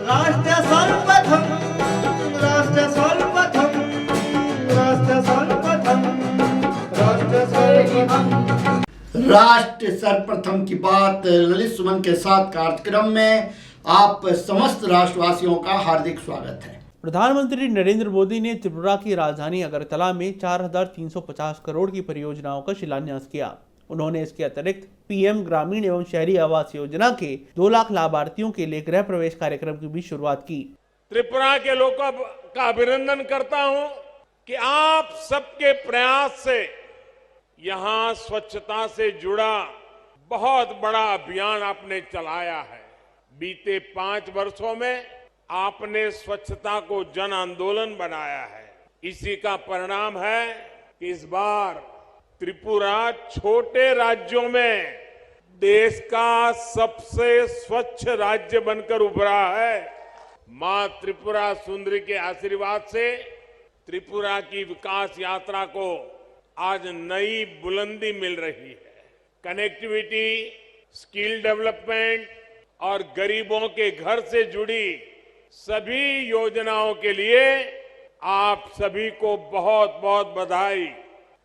राष्ट्र सर्वप्रथम, राष्ट्र सर्वप्रथम, राष्ट्र सर्वप्रथम, राष्ट्र सर्वप्रथम। राष्ट्र सर्वप्रथम की बात ललित सुमन के साथ कार्यक्रम में आप समस्त राष्ट्रवासियों का हार्दिक स्वागत है। प्रधानमंत्री नरेंद्र मोदी ने त्रिपुरा की राजधानी अगरतला में 4,350 करोड़ की परियोजनाओं का शिलान्यास किया। उन्होंने इसके अतिरिक्त पीएम ग्रामीण एवं शहरी आवास योजना के 2 लाख लाभार्थियों के लिए गृह प्रवेश कार्यक्रम की भी शुरुआत की। त्रिपुरा के लोगों का अभिनंदन करता हूं कि आप सबके प्रयास से यहां स्वच्छता से जुड़ा बहुत बड़ा अभियान आपने चलाया है। बीते 5 वर्षों में आपने स्वच्छता को जन आंदोलन बनाया है। इसी का परिणाम है कि इस बार त्रिपुरा छोटे राज्यों में देश का सबसे स्वच्छ राज्य बनकर उभरा है। मां त्रिपुरा सुंदरी के आशीर्वाद से त्रिपुरा की विकास यात्रा को आज नई बुलंदी मिल रही है। कनेक्टिविटी, स्किल डेवलपमेंट और गरीबों के घर से जुड़ी सभी योजनाओं के लिए आप सभी को बहुत बहुत बधाई।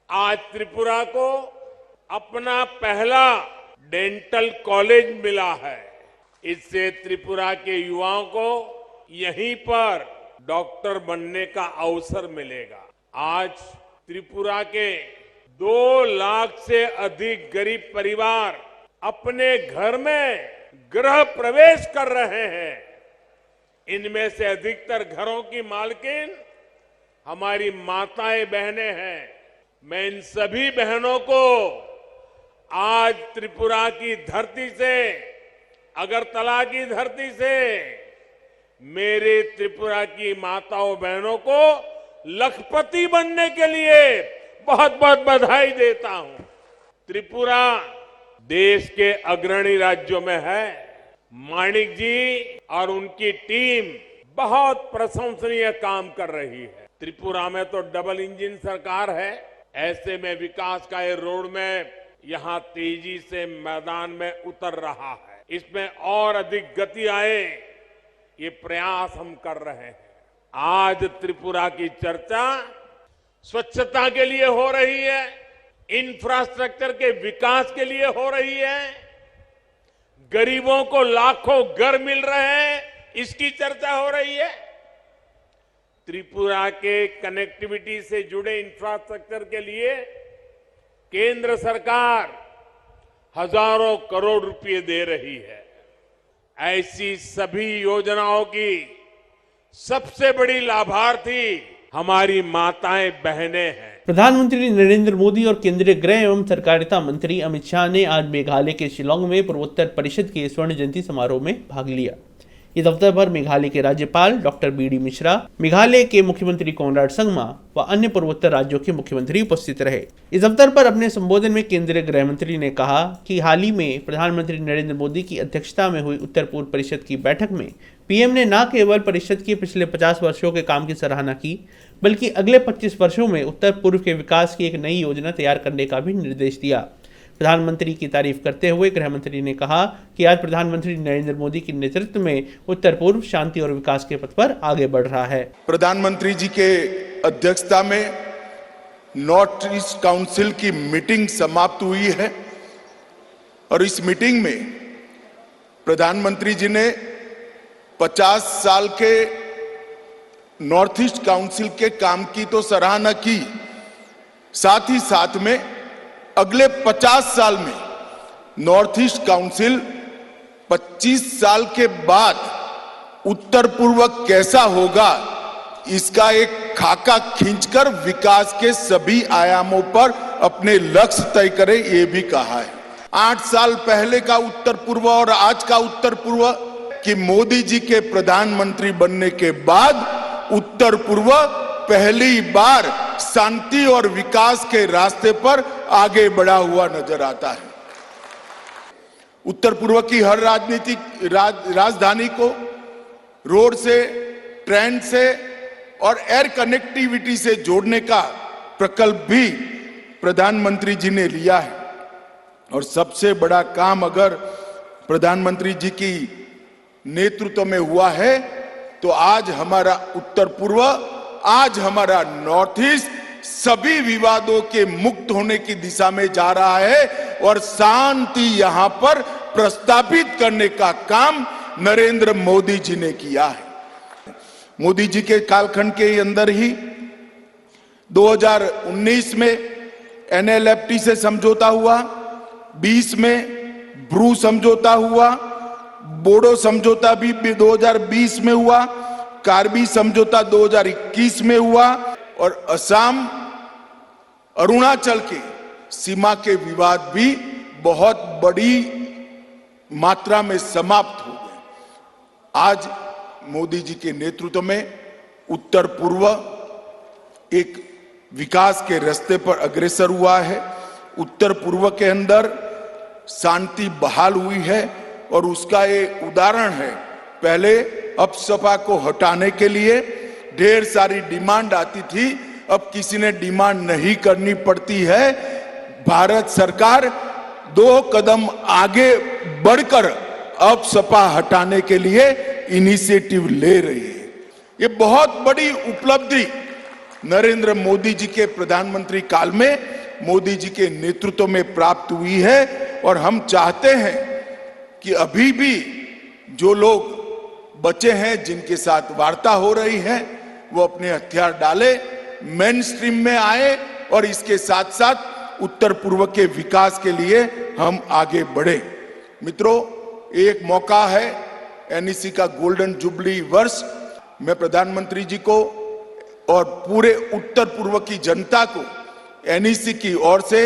आज त्रिपुरा को अपना पहला डेंटल कॉलेज मिला है। इससे त्रिपुरा के युवाओं को यहीं पर डॉक्टर बनने का अवसर मिलेगा। आज त्रिपुरा के 2 लाख से अधिक गरीब परिवार अपने घर में गृह प्रवेश कर रहे हैं। इनमें से अधिकतर घरों की मालकिन हमारी माताएं बहनें हैं। मैं इन सभी बहनों को आज त्रिपुरा की धरती से, अगरतला की धरती से मेरे त्रिपुरा की माताओं बहनों को लखपति बनने के लिए बहुत बहुत बधाई देता हूं। त्रिपुरा देश के अग्रणी राज्यों में है। माणिक जी और उनकी टीम बहुत प्रशंसनीय काम कर रही है। त्रिपुरा में तो डबल इंजन सरकार है। ऐसे में विकास का ये रोड मैप यहां तेजी से मैदान में उतर रहा है। इसमें और अधिक गति आए, ये प्रयास हम कर रहे हैं। आज त्रिपुरा की चर्चा स्वच्छता के लिए हो रही है, इंफ्रास्ट्रक्चर के विकास के लिए हो रही है, गरीबों को लाखों घर मिल रहे हैं, इसकी चर्चा हो रही है। त्रिपुरा के कनेक्टिविटी से जुड़े इंफ्रास्ट्रक्चर के लिए केंद्र सरकार हजारों करोड़ रुपए दे रही है। ऐसी सभी योजनाओं की सबसे बड़ी लाभार्थी हमारी माताएं बहनें हैं। प्रधानमंत्री नरेंद्र मोदी और केंद्रीय गृह एवं सहकारिता मंत्री अमित शाह ने आज मेघालय के शिलांग में पूर्वोत्तर परिषद के स्वर्ण जयंती समारोह में भाग लिया। इस अवसर पर मेघालय के राज्यपाल डॉक्टर बीडी मिश्रा, मेघालय के मुख्यमंत्री कोनराड संगमा व अन्य पूर्वोत्तर राज्यों के मुख्यमंत्री उपस्थित रहे। इस अवसर पर अपने संबोधन में केंद्रीय गृह मंत्री ने कहा कि हाल ही में प्रधानमंत्री नरेंद्र मोदी की अध्यक्षता में हुई उत्तर पूर्व परिषद की बैठक में पीएम ने न केवल परिषद के पिछले 50 वर्षों के काम की सराहना की, बल्कि अगले 25 वर्षों में उत्तर पूर्व के विकास की एक नई योजना तैयार करने का भी निर्देश दिया। प्रधानमंत्री की तारीफ करते हुए गृह मंत्री ने कहा कि आज प्रधानमंत्री नरेंद्र मोदी के नेतृत्व में उत्तर पूर्व शांति और विकास के पथ पर आगे बढ़ रहा है। प्रधानमंत्री जी के अध्यक्षता में नॉर्थ ईस्ट काउंसिल की मीटिंग समाप्त हुई है और इस मीटिंग में प्रधानमंत्री जी ने 50 साल के नॉर्थ ईस्ट काउंसिल के काम की तो सराहना की, साथ ही साथ में अगले 50 साल में नॉर्थ ईस्ट काउंसिल 25 साल के बाद उत्तर पूर्व कैसा होगा, इसका एक खाका खींचकर विकास के सभी आयामों पर अपने लक्ष्य तय करे, ये भी कहा है। 8 साल पहले का उत्तर पूर्व और आज का उत्तर पूर्व कि मोदी जी के प्रधानमंत्री बनने के बाद उत्तर पूर्व पहली बार शांति और विकास के रास्ते पर आगे बढ़ा हुआ नजर आता है। उत्तर पूर्व की हर राजधानी को रोड से, ट्रेन से और एयर कनेक्टिविटी से जोड़ने का प्रकल्प भी प्रधानमंत्री जी ने लिया है। और सबसे बड़ा काम अगर प्रधानमंत्री जी की नेतृत्व में हुआ है तो आज हमारा उत्तर पूर्व, आज हमारा नॉर्थ ईस्ट सभी विवादों के मुक्त होने की दिशा में जा रहा है और शांति यहां पर प्रस्थापित करने का काम नरेंद्र मोदी जी ने किया है। मोदी जी के कालखंड के अंदर ही 2019 में NLFT से समझौता हुआ, 20 में ब्रू समझौता हुआ, बोडो समझौता भी 2020 में हुआ, कार्बी समझौता 2021 में हुआ और असम अरुणाचल के सीमा के विवाद भी बहुत बड़ी मात्रा में समाप्त हो गए। आज मोदी जी के नेतृत्व में उत्तर पूर्व एक विकास के रास्ते पर अग्रसर हुआ है। उत्तर पूर्व के अंदर शांति बहाल हुई है और उसका एक उदाहरण है, पहले अपसपा को हटाने के लिए ढेर सारी डिमांड आती थी, अब किसी ने डिमांड नहीं करनी पड़ती है। भारत सरकार 2 कदम आगे बढ़कर अपसपा हटाने के लिए इनिशिएटिव ले रही है। ये बहुत बड़ी उपलब्धि नरेंद्र मोदी जी के प्रधानमंत्री काल में मोदी जी के नेतृत्व में प्राप्त हुई है और हम चाहते हैं कि अभी भी जो लोग बचे हैं, जिनके साथ वार्ता हो रही है, वो अपने हथियार डाले, मेन स्ट्रीम में आए और इसके साथ साथ उत्तर पूर्व के विकास के लिए हम आगे बढ़े। मित्रों, एक मौका है NEC का गोल्डन जुबली वर्ष। मैं प्रधानमंत्री जी को और पूरे उत्तर पूर्व की जनता को NEC की ओर से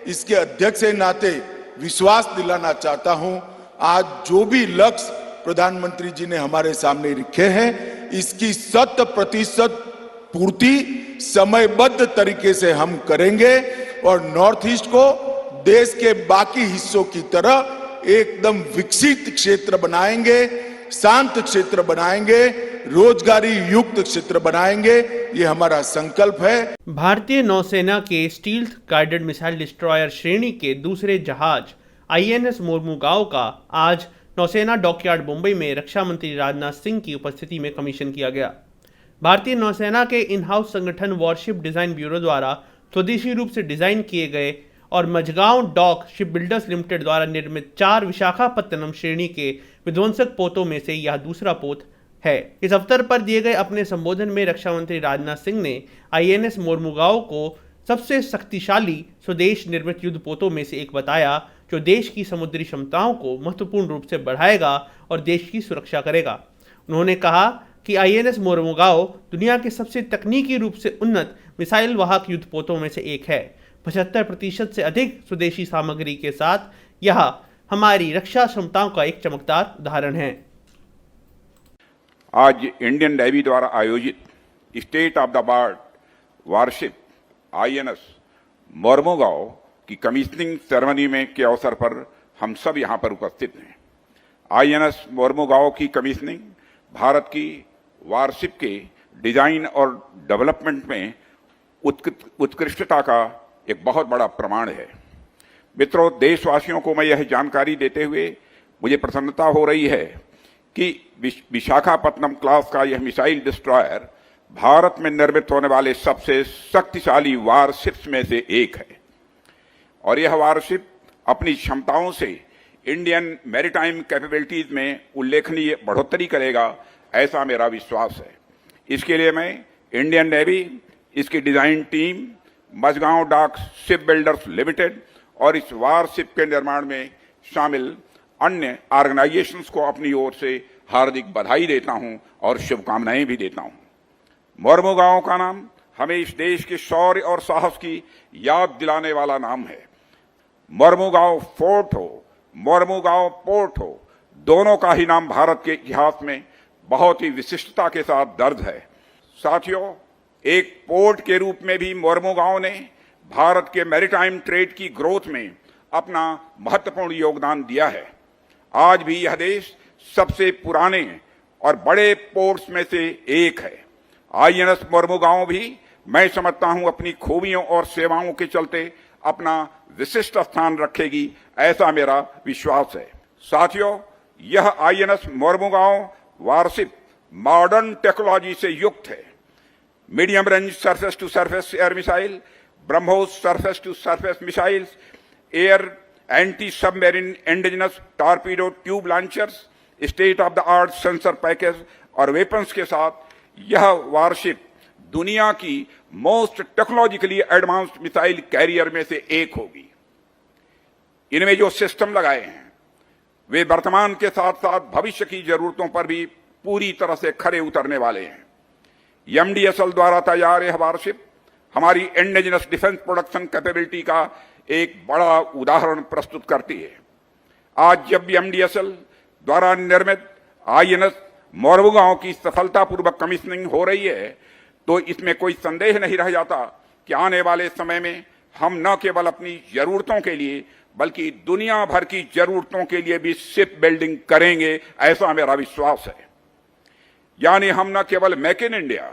इसके अध्यक्ष के नाते विश्वास दिलाना चाहता हूं। आज जो भी लक्ष्य प्रधानमंत्री जी ने हमारे सामने रखे हैं, इसकी 100% पूर्ति समयबद्ध तरीके से हम करेंगे और नॉर्थ ईस्ट को देश के बाकी हिस्सों की तरह एकदम विकसित क्षेत्र बनाएंगे, शांत क्षेत्र बनाएंगे, रोजगारी युक्त क्षेत्र बनाएंगे, ये हमारा संकल्प है। भारतीय नौसेना के स्टील्थ गाइडेड मिसाइल डिस्ट्रॉयर श्रेणी के दूसरे जहाज INS मोरमुगांव का आज नौसेना डॉकयार्ड मुंबई में रक्षा मंत्री राजनाथ सिंह की उपस्थिति में कमीशन किया गया। भारतीय नौसेना के इन हाउस संगठन वॉरशिप डिजाइन ब्यूरो द्वारा स्वदेशी रूप से डिजाइन किए गए और Mazagon dock ship builders limited द्वारा निर्मित 4 विशाखापत्तनम श्रेणी के विध्वंसक पोतों में से यह दूसरा पोत है। इस अवसर पर दिए गए अपने संबोधन में रक्षा मंत्री राजनाथ सिंह ने INS मोरमुगांव को सबसे शक्तिशाली स्वदेश निर्मित युद्ध पोतों में से एक बताया, जो देश की समुद्री क्षमताओं को महत्वपूर्ण रूप से बढ़ाएगा और देश की सुरक्षा करेगा। उन्होंने कहा कि INS मोरमुगांव दुनिया के सबसे तकनीकी रूप से उन्नत मिसाइल वाहक युद्ध पोतों में से एक है। 75% से अधिक स्वदेशी सामग्री के साथ यह हमारी रक्षा क्षमताओं का एक चमकदार उदाहरण है। आज इंडियन नेवी द्वारा आयोजित state of the art warship INS Mormugao की कमीशनिंग सेरेमनी में के अवसर पर हम सब यहां पर उपस्थित हैं। INS मोरमुगांव की कमीशनिंग भारत की वारशिप के डिजाइन और डेवलपमेंट में उत्कृष्टता का एक बहुत बड़ा प्रमाण है। मित्रों, देशवासियों को मैं यह जानकारी देते हुए मुझे प्रसन्नता हो रही है कि विशाखापत्तनम क्लास का यह मिसाइल डिस्ट्रॉयर भारत में निर्मित होने वाले सबसे शक्तिशाली वारशिप्स में से एक है और यह वारशिप अपनी क्षमताओं से इंडियन मैरीटाइम कैपेबिलिटीज में उल्लेखनीय बढ़ोतरी करेगा, ऐसा मेरा विश्वास है। इसके लिए मैं इंडियन नेवी, इसकी design team, Mazagon dock ship builders limited और इस वारशिप के निर्माण में शामिल अन्य ऑर्गेनाइजेशंस को अपनी ओर से हार्दिक बधाई देता हूं और शुभकामनाएं भी देता हूं। मोरमुगांव का नाम हमें इस देश के शौर्य और साहस की याद दिलाने वाला नाम है। मोरमुगांव फोर्ट हो, मोरमुगांव पोर्ट हो, दोनों का ही नाम भारत के इतिहास में बहुत ही विशिष्टता के साथ दर्ज है। साथियों, एक पोर्ट के रूप में भी मोरमुगांव ने भारत के मैरीटाइम ट्रेड की ग्रोथ में अपना महत्वपूर्ण योगदान दिया है। आज भी यह देश सबसे पुराने और बड़े पोर्ट्स में से एक है। INS मोरमुगांव भी मैं समझता हूं अपनी खूबियों और सेवाओं के चलते अपना विशिष्ट स्थान रखेगी, ऐसा मेरा विश्वास है। साथियों, यह INS Mormugao warship modern technology से युक्त है। Medium range surface to surface air missile, BrahMos surface to surface missiles, air anti submarine indigenous torpedo tube launchers, state of the art sensor package और वेपन्स के साथ यह वारशिप दुनिया की most technologically advanced missile carrier में से एक होगी। इनमें जो सिस्टम लगाए हैं वे वर्तमान के साथ साथ भविष्य की जरूरतों पर भी पूरी तरह से खरे उतरने वाले हैं। एमडीएसएल द्वारा तैयार यह वारशिप हमारी इंडिजिनस डिफेंस प्रोडक्शन कैपेबिलिटी का एक बड़ा उदाहरण प्रस्तुत करती है। आज जब भी एमडीएसएल द्वारा निर्मित आईएनएस मोरमुगांव की सफलतापूर्वक कमीशनिंग हो रही है तो इसमें कोई संदेह नहीं रह जाता कि आने वाले समय में हम न केवल अपनी जरूरतों के लिए बल्कि दुनिया भर की जरूरतों के लिए भी शिप बिल्डिंग करेंगे, ऐसा मेरा विश्वास है। यानी हम न केवल मेक इन इंडिया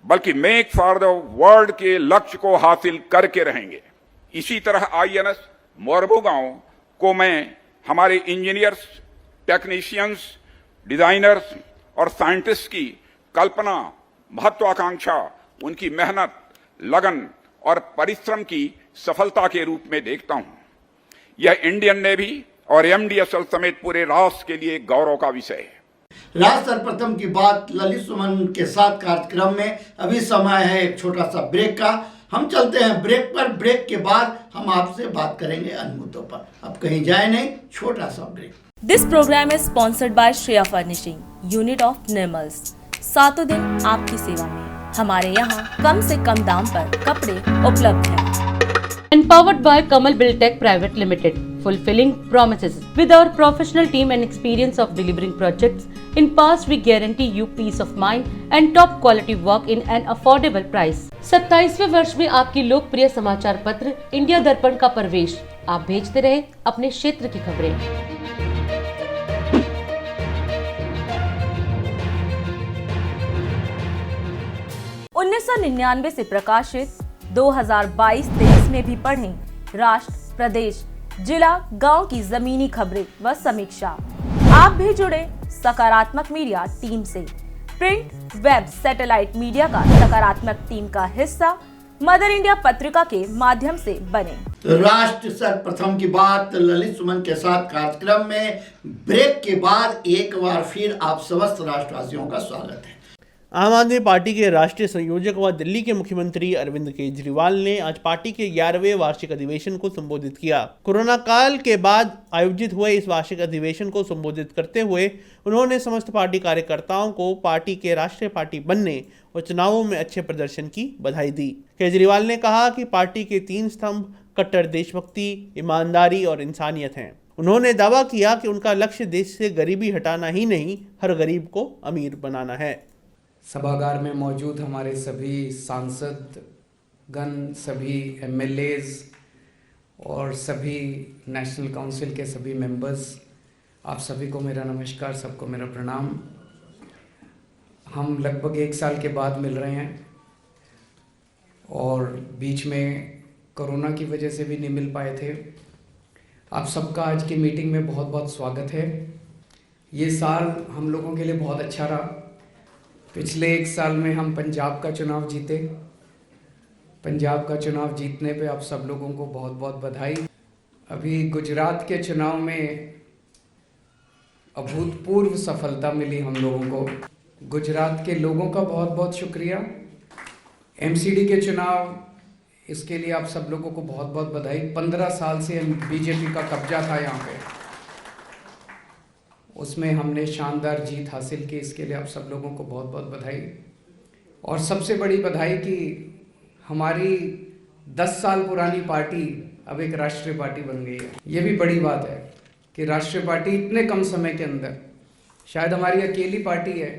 बल्कि मेक फॉर द वर्ल्ड के लक्ष्य को हासिल करके रहेंगे। इसी तरह आईएनएस मोरमुगांव को मैं हमारे इंजीनियर्स, टेक्नीशियंस, डिजाइनर्स और साइंटिस्ट की कल्पना, महत्वाकांक्षा, उनकी मेहनत, लगन और परिश्रम की सफलता के रूप में देखता हूं। यह इंडियन नेवी और एमडीएसएल समेत पूरे राष्ट्र के लिए गौरव का विषय है। राष्ट्र सर्वप्रथम की बात ललित सुमन के साथ कार्यक्रम में अभी समय है एक छोटा सा ब्रेक का। हम चलते हैं ब्रेक पर। ब्रेक के बाद हम आपसे बात करेंगे अन्य मुद्दों पर। अब कहीं जाए नहीं, छोटा सा break. This program is sponsored by Shreya furnishing, unit of Nirmals. सातों दिन आपकी सेवा में। हमारे यहाँ कम से कम दाम पर कपड़े उपलब्ध हैं। Empowered by Kamal Buildtech Private Limited, fulfilling promises. With our professional team and experience of delivering projects, in past we guarantee you peace of mind and top quality work in an affordable price. 27वें वर्ष में आपकी लोकप्रिय समाचार पत्र India दर्पण का प्रवेश। आप भेजते रहे अपने क्षेत्र की खबरें। (1999) से प्रकाशित 2022-23 में भी पढ़ें राष्ट्र, प्रदेश, जिला, गांव की जमीनी खबरें व समीक्षा। आप भी जुड़े सकारात्मक मीडिया टीम से। प्रिंट, वेब, सैटेलाइट मीडिया का सकारात्मक टीम का हिस्सा मदर इंडिया पत्रिका के माध्यम से बने। राष्ट्र सर्वप्रथम की बात ललित सुमन के साथ कार्यक्रम में ब्रेक के बाद एक बार फिर आप समस्त राष्ट्रवासियों का स्वागत है। आम आदमी पार्टी के राष्ट्रीय संयोजक व दिल्ली के मुख्यमंत्री अरविंद केजरीवाल ने आज पार्टी के 11वें वार्षिक अधिवेशन को संबोधित किया। कोरोना काल के बाद आयोजित हुए इस वार्षिक अधिवेशन को संबोधित करते हुए उन्होंने समस्त पार्टी कार्यकर्ताओं को पार्टी के राष्ट्रीय पार्टी बनने और चुनावों में अच्छे प्रदर्शन की बधाई दी। केजरीवाल ने कहा कि पार्टी के 3 स्तंभ कट्टर देशभक्ति, ईमानदारी और इंसानियत हैं। उन्होंने दावा किया कि उनका लक्ष्य देश से गरीबी हटाना ही नहीं, हर गरीब को अमीर बनाना है। सभागार में मौजूद हमारे सभी सांसद गण, सभी एमएलएज और सभी नेशनल काउंसिल के सभी मेंबर्स, आप सभी को मेरा नमस्कार, सबको मेरा प्रणाम। हम लगभग 1 साल के बाद मिल रहे हैं और बीच में कोरोना की वजह से भी नहीं मिल पाए थे। आप सबका आज की मीटिंग में बहुत बहुत स्वागत है। ये साल हम लोगों के लिए बहुत अच्छा रहा। पिछले 1 साल में हम पंजाब का चुनाव जीते। पंजाब का चुनाव जीतने पे आप सब लोगों को बहुत बहुत बधाई। अभी गुजरात के चुनाव में अभूतपूर्व सफलता मिली हम लोगों को। गुजरात के लोगों का बहुत बहुत शुक्रिया। एमसीडी के चुनाव, इसके लिए आप सब लोगों को बहुत बहुत बधाई। 15 साल से बीजेपी का कब्जा था यहाँ पे, उसमें हमने शानदार जीत हासिल की। इसके लिए आप सब लोगों को बहुत बहुत बधाई। और सबसे बड़ी बधाई कि हमारी 10 साल पुरानी पार्टी अब एक राष्ट्रीय पार्टी बन गई है। ये भी बड़ी बात है कि राष्ट्रीय पार्टी इतने कम समय के अंदर, शायद हमारी अकेली पार्टी है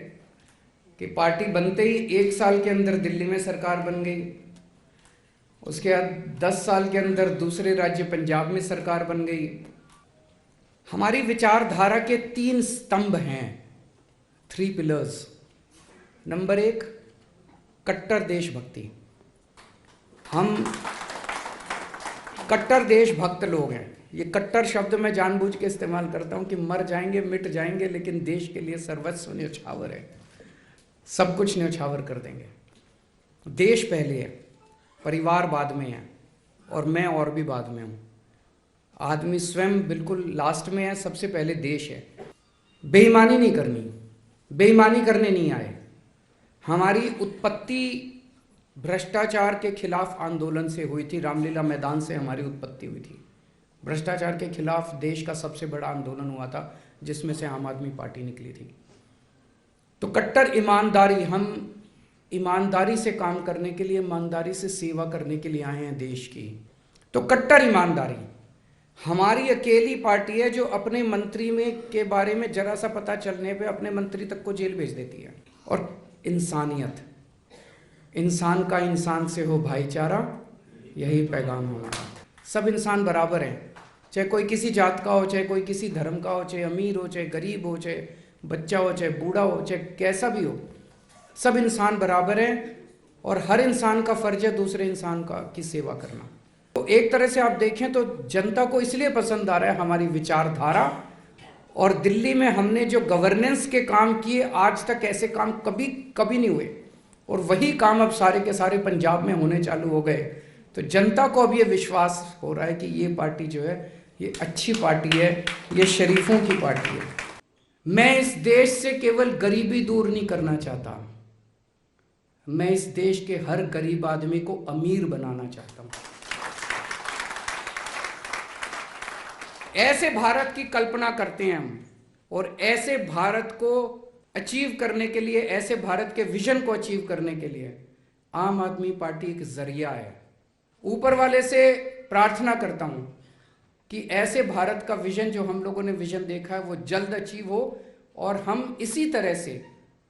कि पार्टी बनते ही 1 साल के अंदर दिल्ली में सरकार बन गई। उसके बाद 10 साल के अंदर दूसरे राज्य पंजाब में सरकार बन गई। हमारी विचारधारा के 3 स्तंभ हैं, 3 पिलर्स। नंबर 1, कट्टर देशभक्ति। हम कट्टर देशभक्त लोग हैं। ये कट्टर शब्द मैं जानबूझ के इस्तेमाल करता हूँ कि मर जाएंगे, मिट जाएंगे, लेकिन देश के लिए सर्वस्व न्यौछावर है, सब कुछ न्यौछावर कर देंगे। देश पहले है, परिवार बाद में है, और मैं और भी बाद में हूँ। आदमी स्वयं बिल्कुल लास्ट में है, सबसे पहले देश है। बेईमानी नहीं करनी, बेईमानी करने नहीं आए। हमारी उत्पत्ति भ्रष्टाचार के खिलाफ आंदोलन से हुई थी, रामलीला मैदान से हमारी उत्पत्ति हुई थी। भ्रष्टाचार के खिलाफ देश का सबसे बड़ा आंदोलन हुआ था, जिसमें से आम आदमी पार्टी निकली थी। तो कट्टर ईमानदारी, हम ईमानदारी से काम करने के लिए, ईमानदारी से सेवा करने के लिए आए हैं देश की। तो कट्टर ईमानदारी हमारी अकेली पार्टी है जो अपने मंत्री में के बारे में जरा सा पता चलने पे अपने मंत्री तक को जेल भेज देती है। और इंसानियत, इंसान का इंसान से हो भाईचारा, यही पैगाम हमारा। सब इंसान बराबर हैं, चाहे कोई किसी जात का हो, चाहे कोई किसी धर्म का हो, चाहे अमीर हो, चाहे गरीब हो, चाहे बच्चा हो, चाहे बूढ़ा हो, चाहे कैसा भी हो, सब इंसान बराबर हैं। और हर इंसान का फर्ज है दूसरे इंसान की सेवा करना। तो एक तरह से आप देखें तो जनता को इसलिए पसंद आ रहा है हमारी विचारधारा। और दिल्ली में हमने जो गवर्नेंस के काम किए, आज तक ऐसे काम कभी नहीं हुए, और वही काम अब सारे के सारे पंजाब में होने चालू हो गए। तो जनता को अब ये विश्वास हो रहा है कि ये पार्टी जो है ये अच्छी पार्टी है, ये शरीफों की पार्टी है। मैं इस देश से केवल गरीबी दूर नहीं करना चाहता, मैं इस देश के हर गरीब आदमी को अमीर बनाना चाहता हूं। ऐसे भारत की कल्पना करते हैं हम, और ऐसे भारत को अचीव करने के लिए, ऐसे भारत के विजन को अचीव करने के लिए आम आदमी पार्टी एक जरिया है। ऊपर वाले से प्रार्थना करता हूं कि ऐसे भारत का विजन जो हम लोगों ने विजन देखा है वो जल्द अचीव हो, और हम इसी तरह से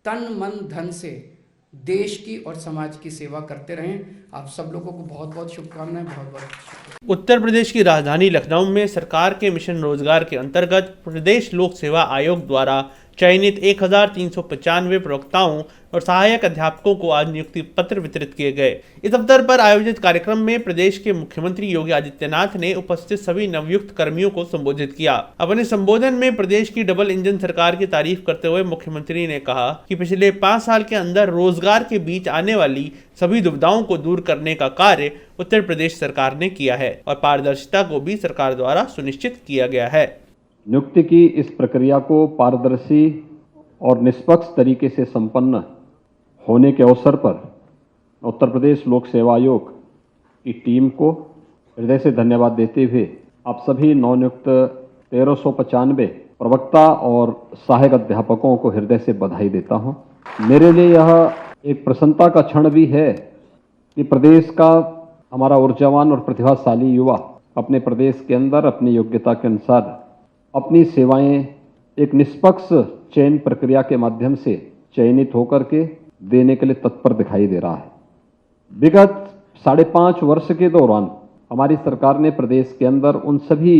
तन मन धन से देश की और समाज की सेवा करते रहें। आप सब लोगों को बहुत बहुत शुभकामनाएं, बहुत बहुत शुक्रिया। उत्तर प्रदेश की राजधानी लखनऊ में सरकार के मिशन रोजगार के अंतर्गत प्रदेश लोक सेवा आयोग द्वारा चयनित 1395 प्रवक्ताओं और सहायक अध्यापकों को आज नियुक्ति पत्र वितरित किए गए। इस अवसर पर आयोजित कार्यक्रम में प्रदेश के मुख्यमंत्री योगी आदित्यनाथ ने उपस्थित सभी नवयुक्त कर्मियों को संबोधित किया। अपने संबोधन में प्रदेश की डबल इंजन सरकार की तारीफ करते हुए मुख्यमंत्री ने कहा कि पिछले 5 साल के अंदर रोजगार के बीच आने वाली सभी दुविधाओं को दूर करने का कार्य उत्तर प्रदेश सरकार ने किया है और पारदर्शिता को भी सरकार द्वारा सुनिश्चित किया गया है। नियुक्ति की इस प्रक्रिया को पारदर्शी और निष्पक्ष तरीके से संपन्न होने के अवसर पर उत्तर प्रदेश लोक सेवा आयोग की टीम को हृदय से धन्यवाद देते हुए आप सभी नवनियुक्त 1395 प्रवक्ता और सहायक अध्यापकों को हृदय से बधाई देता हूं। मेरे लिए यह एक प्रसन्नता का क्षण भी है कि प्रदेश का हमारा ऊर्जावान और प्रतिभाशाली युवा अपने प्रदेश के अंदर अपनी योग्यता के अनुसार अपनी सेवाएं एक निष्पक्ष चयन प्रक्रिया के माध्यम से चयनित होकर के देने के लिए तत्पर दिखाई दे रहा है। विगत 5.5 वर्ष के दौरान हमारी सरकार ने प्रदेश के अंदर उन सभी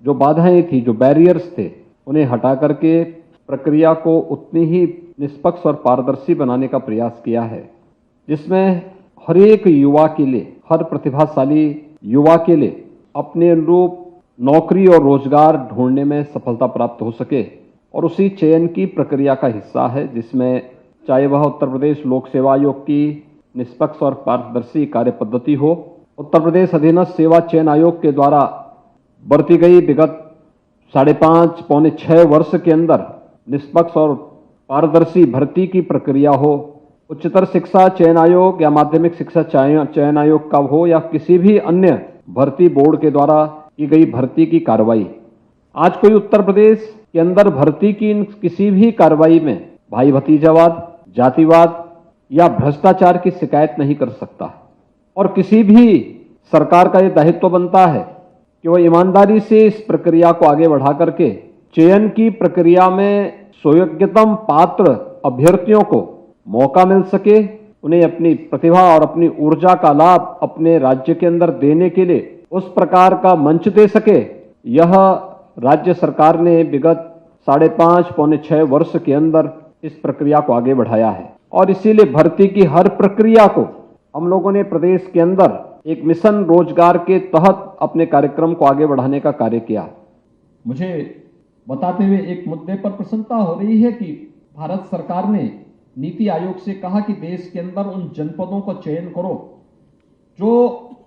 जो बाधाएं थी, जो बैरियर्स थे, उन्हें हटा करके प्रक्रिया को उतनी ही निष्पक्ष और पारदर्शी बनाने का प्रयास किया है, जिसमें हर एक युवा के लिए, हर प्रतिभाशाली युवा के लिए अपने अनुरूप नौकरी और रोजगार ढूंढने में सफलता प्राप्त हो सके, और उसी चयन की प्रक्रिया का हिस्सा है, जिसमें चाहे वह उत्तर प्रदेश लोक सेवा आयोग की निष्पक्ष और पारदर्शी कार्य पद्धति हो, उत्तर प्रदेश अधीनस्थ सेवा चयन आयोग के द्वारा बरती गई विगत 5.5 पौने 6 वर्ष के अंदर निष्पक्ष और पारदर्शी भर्ती की प्रक्रिया हो, उच्चतर शिक्षा चयन आयोग या माध्यमिक शिक्षा चयन आयोग का हो, या किसी भी अन्य भर्ती बोर्ड के द्वारा की गई भर्ती की कार्रवाई। आज कोई उत्तर प्रदेश के अंदर भर्ती की किसी भी कार्रवाई में भाई भतीजावाद, जातिवाद या भ्रष्टाचार की शिकायत नहीं कर सकता, और किसी भी सरकार का यह दायित्व बनता है कि वह ईमानदारी से इस प्रक्रिया को आगे बढ़ा करके चयन की प्रक्रिया में सुयोग्यतम पात्र अभ्यर्थियों को मौका मिल सके, उन्हें अपनी प्रतिभा और अपनी ऊर्जा का लाभ अपने राज्य के अंदर देने के लिए उस प्रकार का मंच दे सके। यह राज्य सरकार ने विगत 5.5 पौने 6 वर्ष के अंदर इस प्रक्रिया को आगे बढ़ाया है, और इसीलिए भर्ती की हर प्रक्रिया को हम लोगों ने प्रदेश के अंदर एक मिशन रोजगार के तहत अपने कार्यक्रम को आगे बढ़ाने का कार्य किया। मुझे बताते हुए एक मुद्दे पर प्रसन्नता हो रही है कि भारत सरकार ने नीति आयोग से कहा कि देश के अंदर उन जनपदों का चयन करो जो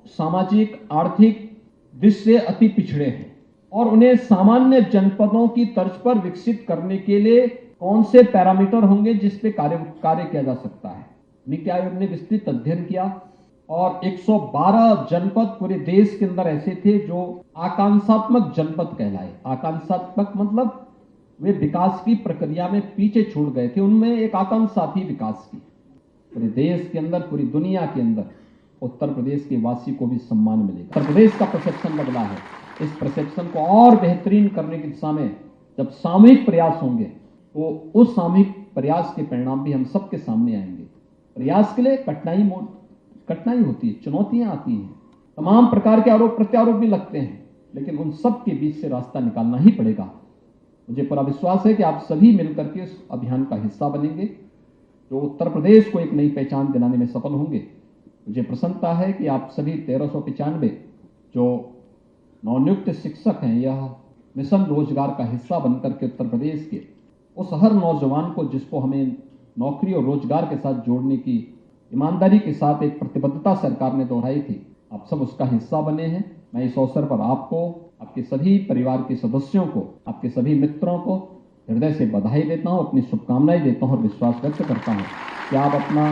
सामाजिक आर्थिक दृष्टि से अति पिछड़े हैं और उन्हें सामान्य जनपदों की तर्ज पर विकसित करने के लिए कौन से पैरामीटर होंगे जिस पे कार्य किया जा सकता है। नीति आयोग ने विस्तृत अध्ययन किया और 112 जनपद पूरे देश के अंदर ऐसे थे जो आकांक्षात्मक जनपद कहलाए। आकांक्षात्मक मतलब वे विकास की प्रक्रिया में पीछे छूट गए थे, उनमें एक आकांक्षा थी विकास की। पूरे देश के अंदर, पूरी दुनिया के अंदर उत्तर प्रदेश के वासी को भी सम्मान मिलेगा। उत्तर प्रदेश का परसेप्शन बदला है। इस परसेप्शन को और बेहतरीन करने की दिशा में जब सामूहिक प्रयास होंगे तो उस सामूहिक प्रयास के परिणाम भी हम सबके सामने आएंगे। प्रयास के लिए कठिनाई होती है, चुनौतियां आती हैं, तमाम प्रकार के आरोप प्रत्यारोप भी लगते हैं, लेकिन उन सब के बीच से रास्ता निकालना ही पड़ेगा। मुझे पूरा विश्वास है कि आप सभी मिलकर के इस अभियान का हिस्सा बनेंगे जो उत्तर प्रदेश को एक नई पहचान दिलाने में सफल होंगे। मुझे प्रसन्नता है कि आप सभी 1395 जो नवनियुक्त शिक्षक हैं, यह मिशन रोजगार का हिस्सा बनकर के उत्तर प्रदेश के उस हर नौजवान को जिसको हमें नौकरी और रोजगार के साथ जोड़ने की ईमानदारी के साथ एक प्रतिबद्धता सरकार ने दोहराई थी, आप सब उसका हिस्सा बने हैं। मैं इस अवसर पर आपको, आपके सभी परिवार के सदस्यों को, आपके सभी मित्रों को हृदय से बधाई देता हूं, अपनी शुभकामनाएं देता हूं और विश्वास व्यक्त करता हूं कि आप अपना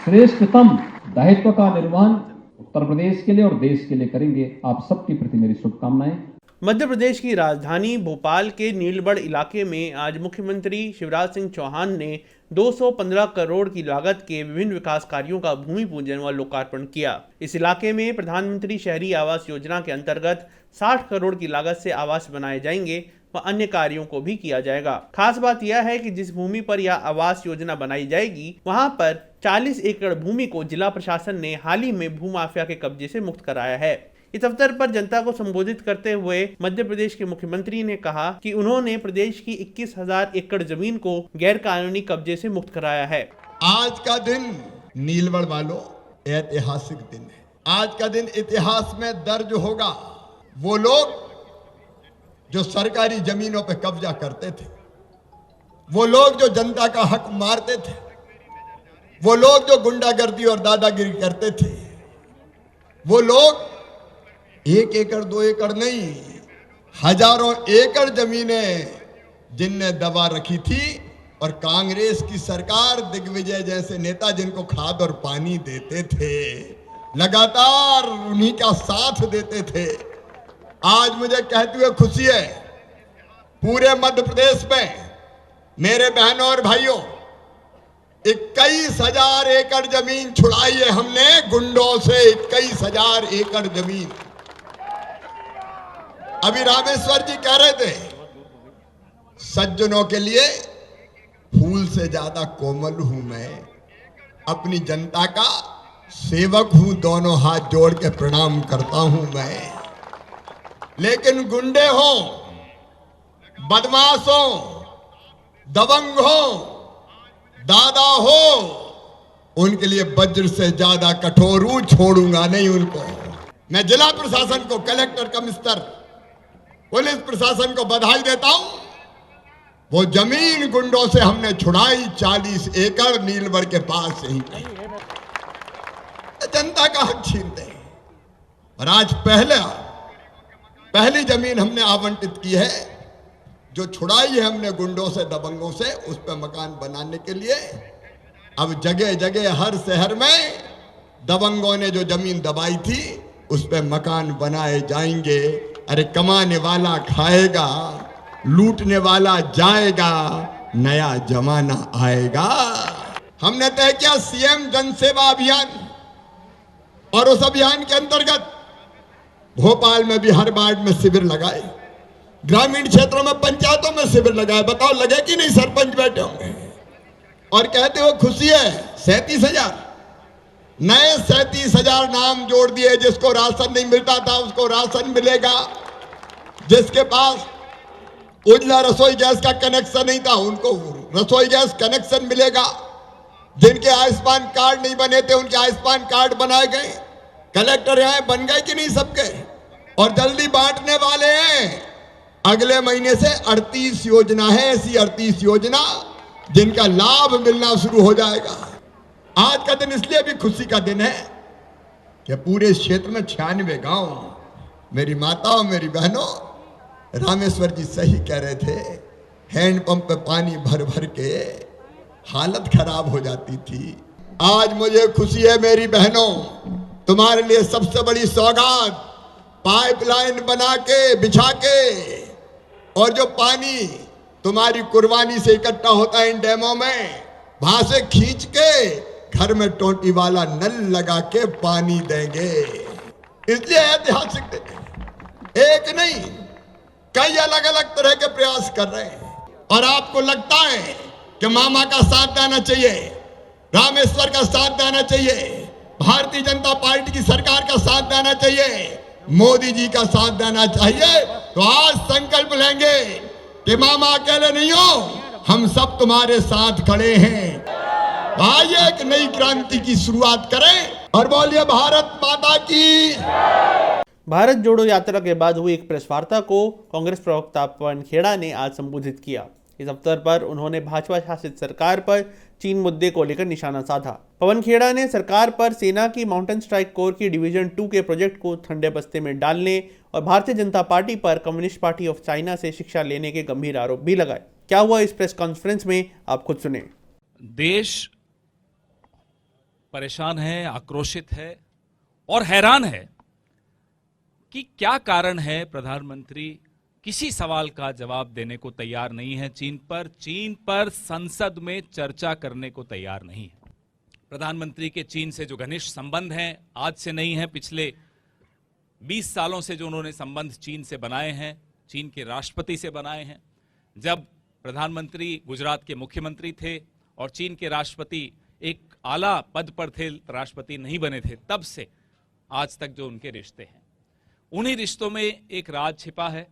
श्रेष्ठतम दायित्व का निर्वहन उत्तर प्रदेश के लिए और देश के लिए करेंगे। आप सबके प्रति मेरी शुभकामनाएं। मध्य प्रदेश की राजधानी भोपाल के नीलबढ़ इलाके में आज मुख्यमंत्री शिवराज सिंह चौहान ने 215 करोड़ की लागत के विभिन्न विकास कार्यों का भूमि पूजन व लोकार्पण किया। इस इलाके में प्रधानमंत्री शहरी आवास योजना के अंतर्गत 60 करोड़ की लागत से आवास बनाए जाएंगे व अन्य कार्यों को भी किया जाएगा। खास बात यह है कि जिस भूमि पर यह आवास योजना बनाई जाएगी वहां पर 40 एकड़ भूमि को जिला प्रशासन ने हाल ही में भूमाफिया के कब्जे से मुक्त कराया है। इस अवसर पर जनता को संबोधित करते हुए मध्य प्रदेश के मुख्यमंत्री ने कहा कि उन्होंने प्रदेश की 21,000 एकड़ जमीन को गैर कानूनी कब्जे से मुक्त कराया है। आज का दिन नीलबढ़ वालों ऐतिहासिक दिन है। आज का दिन इतिहास में दर्ज होगा। वो लोग जो सरकारी जमीनों पे कब्जा करते थे, वो लोग जो जनता का हक मारते थे, वो लोग जो गुंडागर्दी और दादागिरी करते थे, वो लोग 1 एकड़ 2 एकड़ नहीं, हजारों एकड़ जमीनें जिनने दबा रखी थी और कांग्रेस की सरकार, दिग्विजय जैसे नेता जिनको खाद और पानी देते थे, लगातार उन्हीं का साथ देते थे। आज मुझे कहते हुए खुशी है, पूरे मध्य प्रदेश में मेरे बहनों और भाइयों 21,000 एकड़ जमीन छुड़ाई है हमने गुंडों से। 21,000 एकड़ जमीन। अभी रामेश्वर जी कह रहे थे, सज्जनों के लिए फूल से ज्यादा कोमल हूं मैं, अपनी जनता का सेवक हूं, दोनों हाथ जोड़ के प्रणाम करता हूं मैं। लेकिन गुंडे हो, बदमाश हो, दबंग हो, दादा हो, उनके लिए वज्र से ज्यादा कठोर हूं, छोड़ूंगा नहीं उनको। मैं जिला प्रशासन को, कलेक्टर, कमिश्नर, पुलिस प्रशासन को बधाई देता हूं। वो जमीन गुंडों से हमने छुड़ाई, 40 एकड़ नीलबढ़ के पास ही। जनता का हक छीनते हैं। और आज पहली जमीन हमने आवंटित की है, जो छुड़ाई है हमने गुंडों से, दबंगों से, उस पर मकान बनाने के लिए। अब जगह जगह हर शहर में दबंगों ने जो जमीन दबाई थी उस पर मकान बनाए जाएंगे। अरे कमाने वाला खाएगा, लूटने वाला जाएगा, नया जमाना आएगा। हमने तय किया सीएम जन सेवा अभियान, और उस अभियान के अंतर्गत भोपाल में भी हर वार्ड में शिविर लगाए, ग्रामीण क्षेत्रों में, पंचायतों में शिविर लगाए। बताओ लगे कि नहीं? सरपंच बैठे होंगे और कहते हो खुशी है। 37,000 नए 37,000 नाम जोड़ दिए। जिसको राशन नहीं मिलता था उसको राशन मिलेगा, जिसके पास उज्ज्वला रसोई गैस का कनेक्शन नहीं था उनको रसोई गैस कनेक्शन मिलेगा, जिनके आयुष्मान कार्ड नहीं बने थे उनके आयुष्मान कार्ड बनाए गए। कलेक्टर यहाँ बन गए कि नहीं सबके, और जल्दी बांटने वाले हैं। अगले महीने से 38 योजना है, ऐसी 38 योजना जिनका लाभ मिलना शुरू हो जाएगा। आज का दिन इसलिए भी खुशी का दिन है कि पूरे क्षेत्र में 96 गांव, मेरी माताओं मेरी बहनों, रामेश्वर जी सही कह रहे थे, हैंडपंप पे पानी भर भर के हालत खराब हो जाती थी। आज मुझे खुशी है मेरी बहनों, तुम्हारे लिए सबसे बड़ी सौगात पाइपलाइन बना के बिछा के, और जो पानी तुम्हारी कुर्बानी से इकट्ठा होता है इन डैमों में, वहां से खींच के घर में टोटी वाला नल लगा के पानी देंगे। इसलिए ऐतिहासिक दिन, एक नहीं कई अलग अलग तरह के प्रयास कर रहे हैं। और आपको लगता है कि मामा का साथ देना चाहिए, रामेश्वर का साथ देना चाहिए, भारतीय जनता पार्टी की सरकार का साथ देना चाहिए, मोदी जी का साथ देना चाहिए, तो आज संकल्प लेंगे कि मामा अकेले नहीं हो, हम सब तुम्हारे साथ खड़े हैं। आइए एक नई क्रांति की शुरुआत करें और बोलिए भारत माता की। भारत जोड़ो यात्रा के बाद हुई एक प्रेस वार्ता को कांग्रेस प्रवक्ता पवन खेड़ा ने आज संबोधित किया। इस अवसर पर उन्होंने भाजपा शासित सरकार पर चीन मुद्दे को लेकर निशाना साधा। पवन खेड़ा ने सरकार पर सेना की माउंटेन स्ट्राइक कोर की डिवीजन 2 के प्रोजेक्ट को ठंडे बस्ते में डालने और भारतीय जनता पार्टी पर कम्युनिस्ट पार्टी ऑफ चाइना से शिक्षा लेने के गंभीर आरोप भी लगाए। क्या हुआ इस प्रेस कॉन्फ्रेंस में, आप खुद सुने। देश परेशान है, आक्रोशित है और हैरान है कि क्या कारण है प्रधानमंत्री किसी सवाल का जवाब देने को तैयार नहीं है। चीन पर संसद में चर्चा करने को तैयार नहीं है। प्रधानमंत्री के चीन से जो घनिष्ठ संबंध हैं, आज से नहीं है, पिछले 20 सालों से जो उन्होंने संबंध चीन से बनाए हैं, चीन के राष्ट्रपति से बनाए हैं। जब प्रधानमंत्री गुजरात के मुख्यमंत्री थे और चीन के राष्ट्रपति एक आला पद पर थे, राष्ट्रपति नहीं बने थे, तब से आज तक जो उनके रिश्ते हैं, उन्हीं रिश्तों में एक राज छिपा है,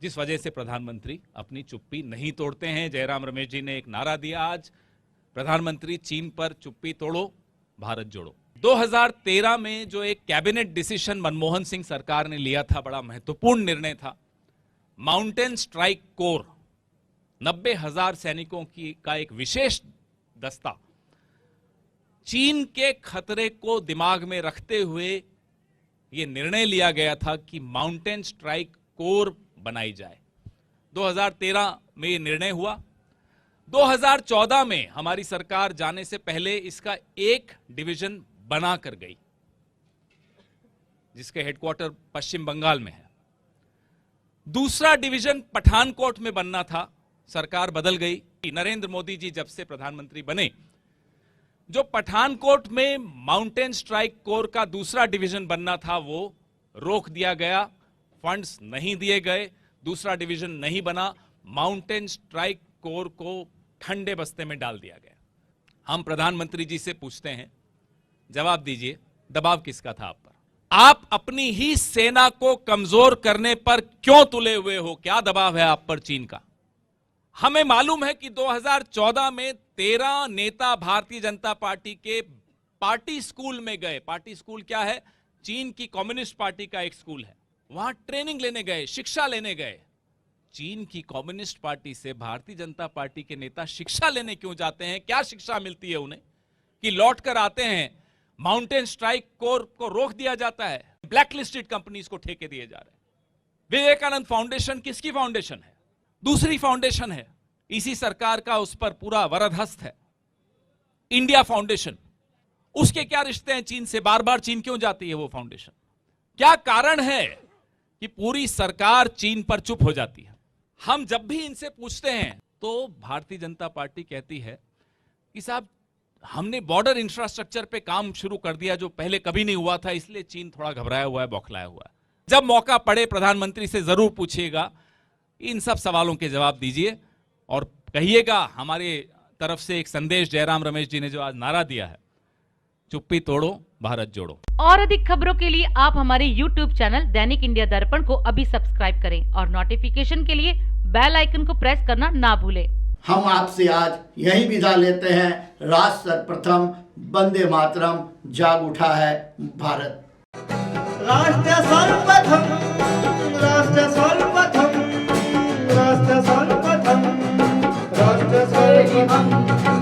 जिस वजह से प्रधानमंत्री अपनी चुप्पी नहीं तोड़ते हैं। जयराम रमेश जी ने एक नारा दिया आज, प्रधानमंत्री चीन पर चुप्पी तोड़ो, भारत जोड़ो। 2013 में जो एक कैबिनेट डिसीजन मनमोहन सिंह सरकार ने लिया था, बड़ा महत्वपूर्ण निर्णय था, माउंटेन स्ट्राइक कोर, 90,000 सैनिकों का एक विशेष दस्ता, चीन के खतरे को दिमाग में रखते हुए यह निर्णय लिया गया था कि माउंटेन स्ट्राइक कोर बनाई जाए। 2013 में यह निर्णय हुआ। 2014 में हमारी सरकार जाने से पहले इसका एक डिवीजन बना कर गई, जिसके हेडक्वार्टर पश्चिम बंगाल में है। दूसरा डिवीजन पठानकोट में बनना था, सरकार बदल गई। नरेंद्र मोदी जी जब से प्रधानमंत्री बने, जो पठानकोट में माउंटेन स्ट्राइक कोर का दूसरा डिवीजन बनना था, वो रोक दिया गया, फंड्स नहीं दिए गए, दूसरा डिवीजन नहीं बना, माउंटेन स्ट्राइक कोर को ठंडे बस्ते में डाल दिया गया। हम प्रधानमंत्री जी से पूछते हैं, जवाब दीजिए, दबाव किसका था आप पर? आप अपनी ही सेना को कमजोर करने पर क्यों तुले हुए हो? क्या दबाव है आप पर चीन का? हमें मालूम है कि 2014 में 13 नेता भारतीय जनता पार्टी के पार्टी स्कूल में गए। पार्टी स्कूल क्या है? चीन की कम्युनिस्ट पार्टी का एक स्कूल है। वहां ट्रेनिंग लेने गए, शिक्षा लेने गए। चीन की कम्युनिस्ट पार्टी से भारतीय जनता पार्टी के नेता शिक्षा लेने क्यों जाते हैं? क्या शिक्षा मिलती है उन्हें कि लौट कर आते हैं, माउंटेन स्ट्राइक कोर को रोक दिया जाता है, ब्लैकलिस्टेड कंपनीज को ठेके दिए जा रहे हैं। विवेकानंद फाउंडेशन किसकी फाउंडेशन है? दूसरी फाउंडेशन है, इसी सरकार का उस पर पूरा वरदहस्त है, इंडिया फाउंडेशन। उसके क्या रिश्ते हैं चीन से? बार बार चीन क्यों जाती है वो फाउंडेशन? क्या कारण है कि पूरी सरकार चीन पर चुप हो जाती है? हम जब भी इनसे पूछते हैं तो भारतीय जनता पार्टी कहती है कि साहब, हमने बॉर्डर इंफ्रास्ट्रक्चर पे काम शुरू कर दिया जो पहले कभी नहीं हुआ था, इसलिए चीन थोड़ा घबराया हुआ है, बौखलाया हुआ है। जब मौका पड़े प्रधानमंत्री से जरूर पूछिएगा, इन सब सवालों के जवाब दीजिए और कहिएगा हमारे तरफ से एक संदेश जयराम रमेश जी ने जो आज नारा दिया है, चुप्पी तोड़ो, भारत जोड़ो। और अधिक खबरों के लिए आप हमारे YouTube चैनल दैनिक इंडिया दर्पण को अभी सब्सक्राइब करें और नोटिफिकेशन के लिए बेल आइकन को प्रेस करना ना भूलें। हम आपसे आज यही विदा लेते हैं। राष्ट्र सर्वप्रथम, वंदे मातरम, जाग उठा है भारत। राष्ट्र सर्वप्रथम